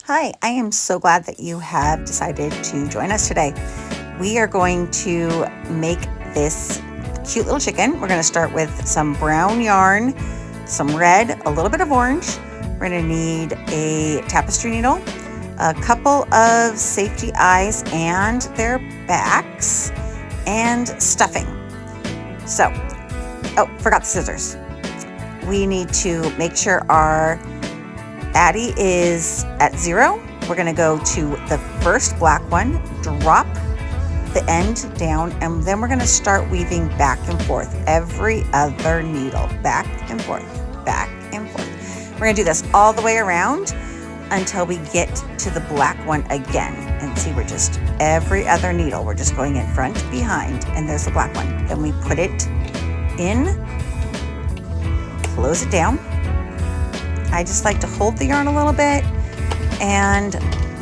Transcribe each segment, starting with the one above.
Hi, I am so glad that you have decided to join us today. We are going to make this cute little chicken. We're going to start with some brown yarn, some red, a little bit of orange. We're going to need a tapestry needle, a couple of safety eyes and their backs, and stuffing. So, forgot the scissors. We need to make sure our Addy is at 0. We're going to go to the first black one, drop the end down, and then we're going to start weaving back and forth every other needle, back and forth, back and forth. We're going to do this all the way around until we get to the black one again. And see, we're just every other needle. We're just going in front, behind, and there's the black one. Then we put it in, close it down. I just like to hold the yarn a little bit, and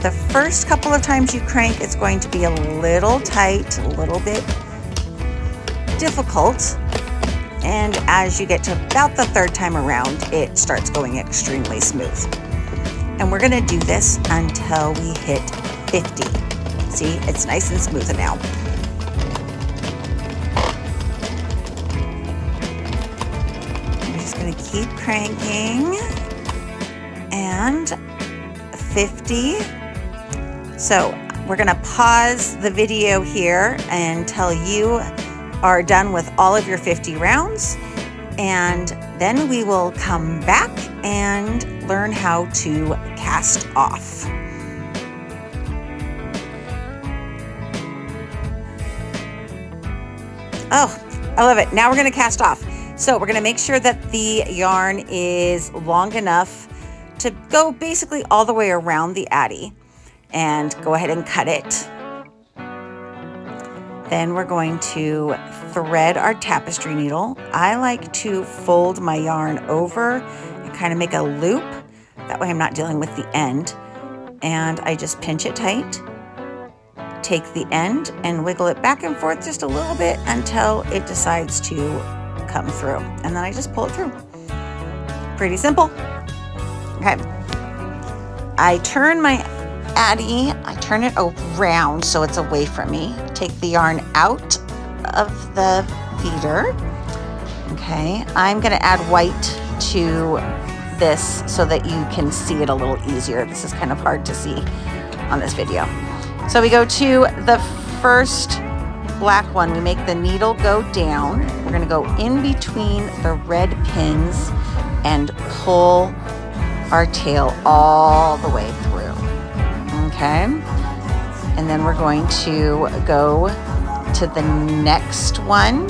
the first couple of times you crank, it's going to be a little tight, a little bit difficult, and as you get to about the third time around, it starts going extremely smooth. And we're going to do this until we hit 50. See, it's nice and smooth now. I'm just going to keep cranking. And 50. So we're going to pause the video here until you are done with all of your 50 rounds, and then we will come back and learn how to cast off. Oh, I love it. Now we're going to cast off. So we're going to make sure that the yarn is long enough to go basically all the way around the Addy, and go ahead and cut it. Then we're going to thread our tapestry needle. I like to fold my yarn over and kind of make a loop. That way I'm not dealing with the end. And I just pinch it tight, take the end and wiggle it back and forth just a little bit until it decides to come through. And then I just pull it through. Pretty simple. Okay, I turn my Addy, I turn it around so it's away from me. Take the yarn out of the feeder. Okay, I'm going to add white to this so that you can see it a little easier. This is kind of hard to see on this video. So we go to the first black one. We make the needle go down. We're going to go in between the red pins and pull our tail all the way through. Okay, and then we're going to go to the next one,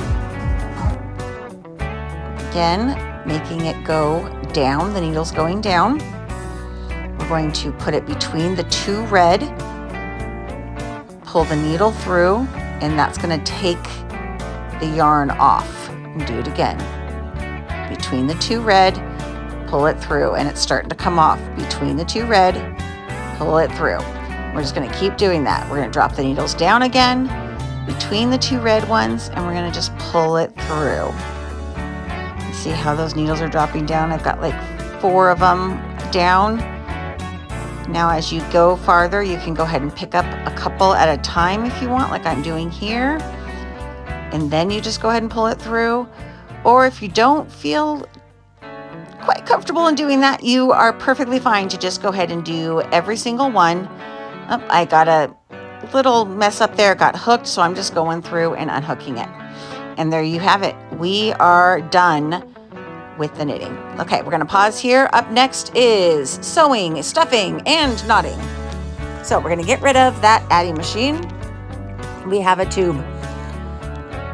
again making it go down. The needle's going down. We're going to put it between the two red, pull the needle through, and that's going to take the yarn off. And do it again, between the two red, pull it through, and it's starting to come off. Between the two red, pull it through. We're just going to keep doing that. We're going to drop the needles down again between the two red ones, and we're going to just pull it through. See how those needles are dropping down? I've got like 4 of them down. Now as you go farther, you can go ahead and pick up a couple at a time if you want, like I'm doing here, and then you just go ahead and pull it through. Or if you don't feel quite comfortable in doing that, you are perfectly fine to just go ahead and do every single one. Oh, I got a little mess up there, got hooked, so I'm just going through and unhooking it. And there you have it. We are done with the knitting. Okay, we're gonna pause here. Up next is sewing, stuffing, and knotting. So we're gonna get rid of that Addy machine. We have a tube,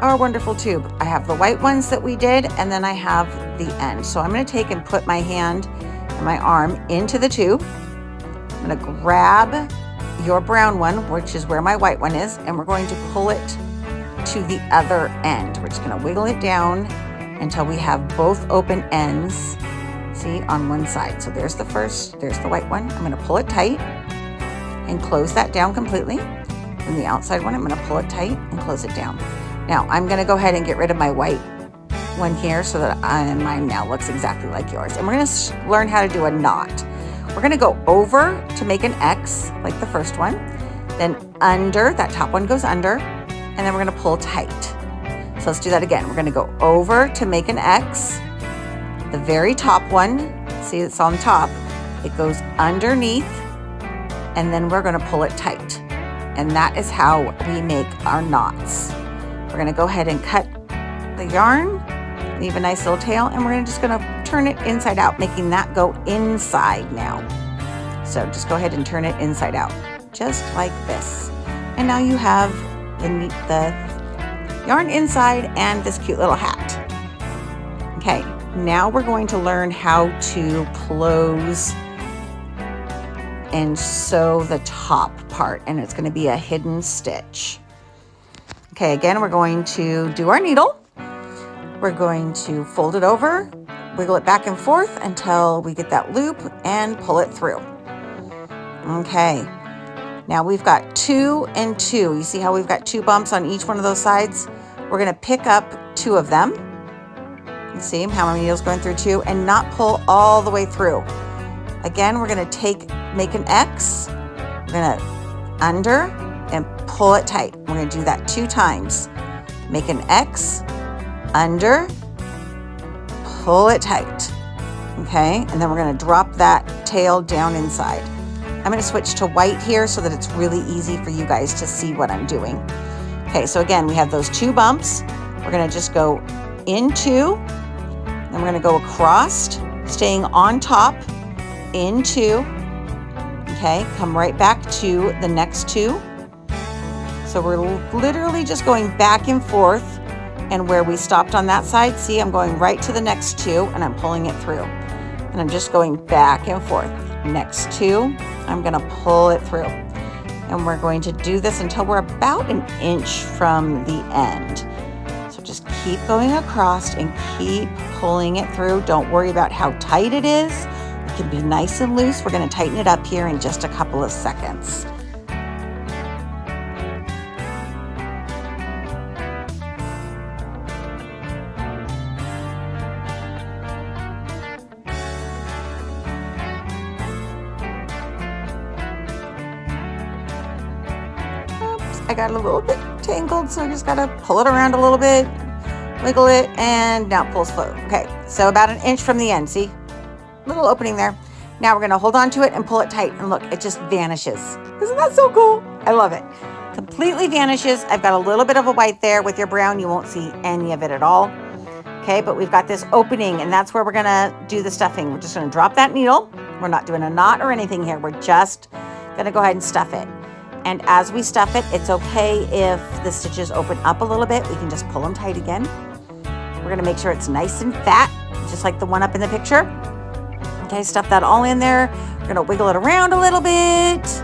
our wonderful tube. I have the white ones that we did, and then I have the end. So I'm going to take and put my hand and my arm into the tube. I'm going to grab your brown one, which is where my white one is, and we're going to pull it to the other end. We're just going to wiggle it down until we have both open ends, see, on one side. So there's the first, there's the white one. I'm going to pull it tight and close that down completely. And the outside one, I'm going to pull it tight and close it down. Now I'm going to go ahead and get rid of my white one here so that mine now looks exactly like yours. And we're going to learn how to do a knot. We're gonna go over to make an X, like the first one, then under, that top one goes under, and then we're gonna pull tight. So let's do that again. We're gonna go over to make an X, the very top one, see it's on top, it goes underneath, and then we're gonna pull it tight. And that is how we make our knots. We're gonna go ahead and cut the yarn, leave a nice little tail, and we're just gonna turn it inside out, making that go inside now. So just go ahead and turn it inside out, just like this. And now you have the yarn inside and this cute little hat. Okay, now we're going to learn how to close and sew the top part, and it's going to be a hidden stitch. Okay, again, we're going to do our needle. We're going to fold it over, wiggle it back and forth until we get that loop and pull it through. Okay, now we've got 2 and 2. You see how we've got 2 bumps on each one of those sides? We're going to pick up 2 of them. You see how my needle's going through 2 and not pull all the way through. Again, we're going to make an X. We're going to under and pull it tight. We're going to do that 2 times. Make an X, under, pull it tight. Okay, and then we're going to drop that tail down inside. I'm going to switch to white here so that it's really easy for you guys to see what I'm doing. Okay, so again, we have those 2 bumps. We're going to just go into, then we're going to go across, staying on top, into, okay, come right back to the next 2. So we're literally just going back and forth, and where we stopped on that side, see, I'm going right to the next 2 and I'm pulling it through. And I'm just going back and forth. Next 2, I'm gonna pull it through. And we're going to do this until we're about an inch from the end. So just keep going across and keep pulling it through. Don't worry about how tight it is. It can be nice and loose. We're gonna tighten it up here in just a couple of seconds. I got a little bit tangled, so I just gotta pull it around a little bit, wiggle it, and now it pulls through. Okay, so about an inch from the end, see? Little opening there. Now we're gonna hold on to it and pull it tight, and look, it just vanishes. Isn't that so cool? I love it. Completely vanishes. I've got a little bit of a white there. With your brown, you won't see any of it at all. Okay, but we've got this opening, and that's where we're gonna do the stuffing. We're just gonna drop that needle. We're not doing a knot or anything here. We're just gonna go ahead and stuff it. And as we stuff it, it's okay if the stitches open up a little bit. We can just pull them tight again. We're gonna make sure it's nice and fat, just like the one up in the picture. Okay, stuff that all in there. We're gonna wiggle it around a little bit.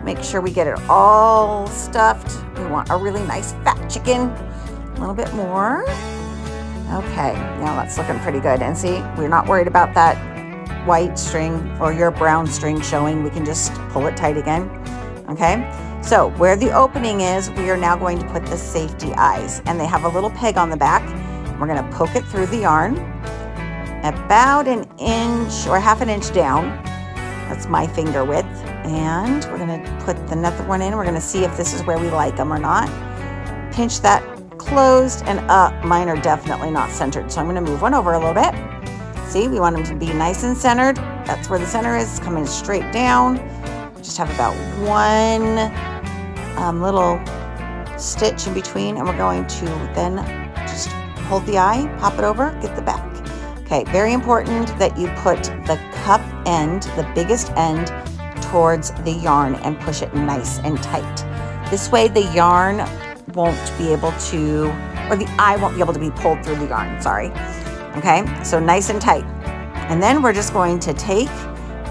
Make sure we get it all stuffed. We want a really nice fat chicken. A little bit more. Okay, now that's looking pretty good. And see, we're not worried about that white string or your brown string showing. We can just pull it tight again. Okay, so where the opening is, we are now going to put the safety eyes, and they have a little peg on the back. We're going to poke it through the yarn about an inch or half an inch down. That's my finger width. And we're going to put another one in. We're going to see if this is where we like them or not. Pinch that closed, and mine are definitely not centered. So I'm going to move one over a little bit. See, we want them to be nice and centered. That's where the center is, coming straight down. Just have about one little stitch in between, and we're going to then just hold the eye, pop it over, get the back. Okay, very important that you put the cup end, the biggest end, towards the yarn and push it nice and tight. This way the yarn won't be able to, or the eye won't be able to be pulled through the yarn, sorry. Okay, so nice and tight. And then we're just going to take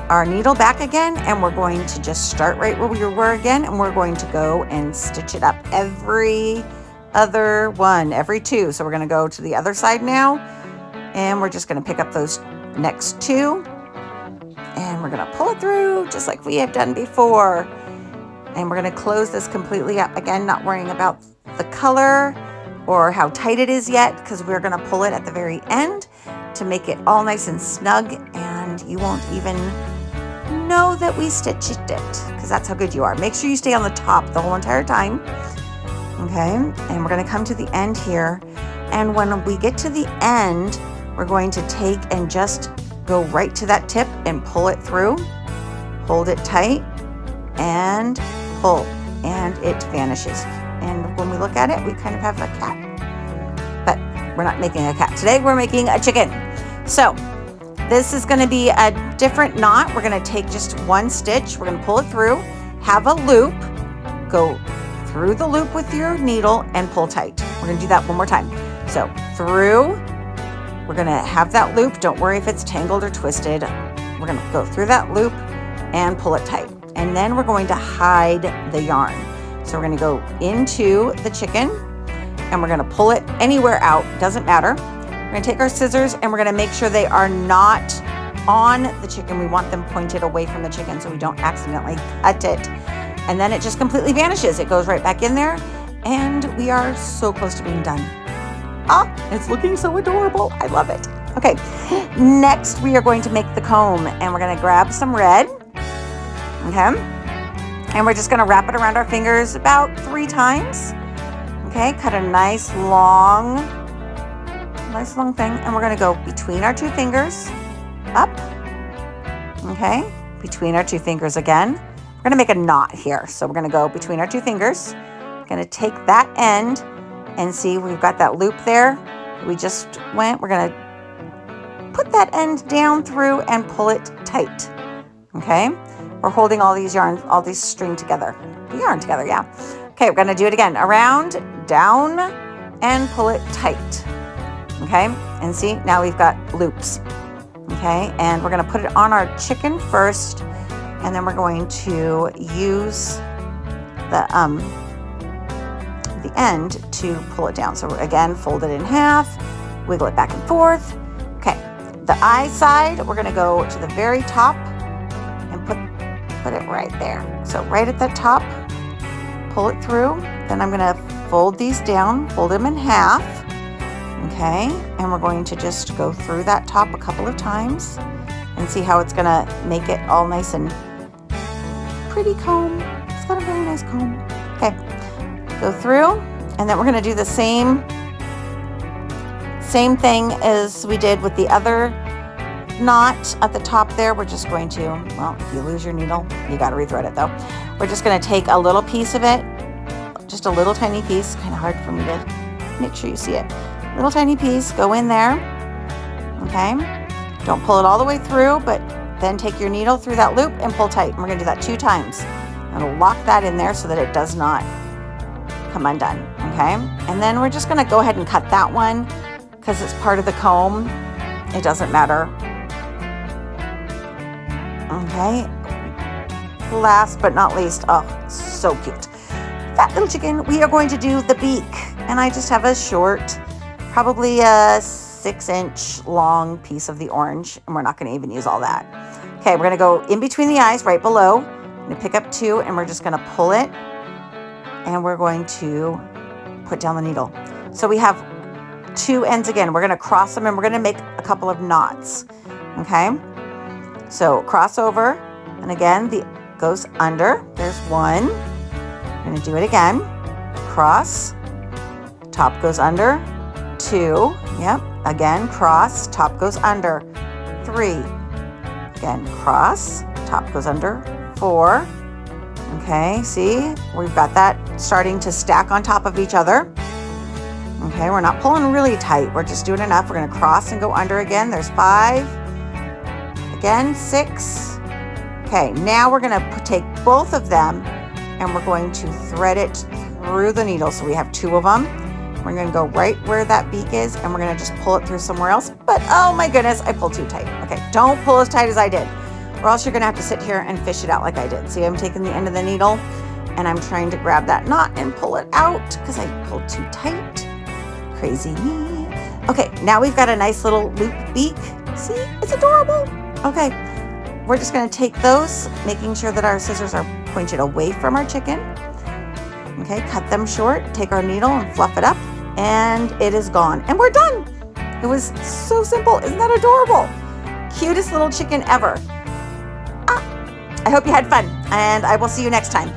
our needle back again, and we're going to just start right where we were again, and we're going to go and stitch it up every other one, every 2. So we're going to go to the other side now, and we're just going to pick up those next 2, and we're going to pull it through just like we have done before. And we're going to close this completely up again, not worrying about the color or how tight it is yet, because we're going to pull it at the very end to make it all nice and snug, and you won't even know that we stitched it, because that's how good you are. Make sure you stay on the top the whole entire time. Okay, and we're gonna come to the end here. And when we get to the end, we're going to take and just go right to that tip and pull it through. Hold it tight and pull, and it vanishes. And when we look at it, we kind of have a cat. But we're not making a cat today, we're making a chicken. So this is gonna be a different knot. We're gonna take just one stitch, we're gonna pull it through, have a loop, go through the loop with your needle and pull tight. We're gonna do that one more time. So through, we're gonna have that loop. Don't worry if it's tangled or twisted. We're gonna go through that loop and pull it tight. And then we're going to hide the yarn. So we're gonna go into the chicken and we're gonna pull it anywhere out, doesn't matter. We're gonna take our scissors and we're gonna make sure they are not on the chicken. We want them pointed away from the chicken so we don't accidentally cut it. And then it just completely vanishes. It goes right back in there and we are so close to being done. Ah, it's looking so adorable. I love it. Okay, next we are going to make the comb and we're gonna grab some red, okay? And we're just gonna wrap it around our fingers about 3 times. Okay, cut a nice long thing, and we're gonna go between our 2 fingers, up, okay? Between our 2 fingers again. We're gonna make a knot here. So we're gonna go between our 2 fingers, gonna take that end, and see we've got that loop there. We just went, we're gonna put that end down through and pull it tight, okay? We're holding all these yarns, all these string together, the yarn together, yeah. Okay, we're gonna do it again. Around, down, and pull it tight, okay? And see, now we've got loops, okay? And we're gonna put it on our chicken first, and then we're going to use the end to pull it down. So again, fold it in half, wiggle it back and forth. Okay, the eye side, we're gonna go to the very top and put it right there. So right at the top, pull it through. Then I'm gonna fold these down, fold them in half, okay? And we're going to just go through that top a couple of times and see how it's gonna make it all nice and pretty comb. It's got a very nice comb. Okay, go through, and then we're gonna do the same thing as we did with the other knot at the top there. We're just going to, well, if you lose your needle, you gotta rethread it though. We're just gonna take a little piece of it, just a little tiny piece, kind of hard for me to make sure you see it. Little tiny piece, go in there, okay? Don't pull it all the way through, but then take your needle through that loop and pull tight. And we're gonna do that 2 times. And lock that in there so that it does not come undone, okay? And then we're just gonna go ahead and cut that one because it's part of the comb. It doesn't matter. Okay, last but not least, oh, so cute. That little chicken, we are going to do the beak. And I just have a short, probably a 6-inch long piece of the orange, and we're not gonna even use all that. Okay, we're gonna go in between the eyes, right below. I'm gonna pick up 2, and we're just gonna pull it, and we're going to put down the needle. So we have 2 ends again. We're gonna cross them, and we're gonna make a couple of knots, okay? So cross over, and again, the goes under. There's 1. We're gonna do it again. Cross, top goes under. 2, yep. Again, cross, top goes under. 3, again, cross, top goes under. 4, okay, see, we've got that starting to stack on top of each other. Okay, we're not pulling really tight, we're just doing enough. We're gonna cross and go under again. There's 5, again, 6. Okay, now we're gonna take both of them and we're going to thread it through the needle. So we have 2 of them. We're gonna go right where that beak is and we're gonna just pull it through somewhere else. But oh my goodness, I pulled too tight. Okay, don't pull as tight as I did, or else you're gonna have to sit here and fish it out like I did. See, I'm taking the end of the needle and I'm trying to grab that knot and pull it out because I pulled too tight. Crazy me. Okay, now we've got a nice little loop beak. See, it's adorable. Okay, we're just gonna take those, making sure that our scissors are pointed away from our chicken. Okay, cut them short, take our needle and fluff it up, and it is gone. And we're done. It was so simple. Isn't that adorable? Cutest little chicken ever. Ah, I hope you had fun, and I will see you next time.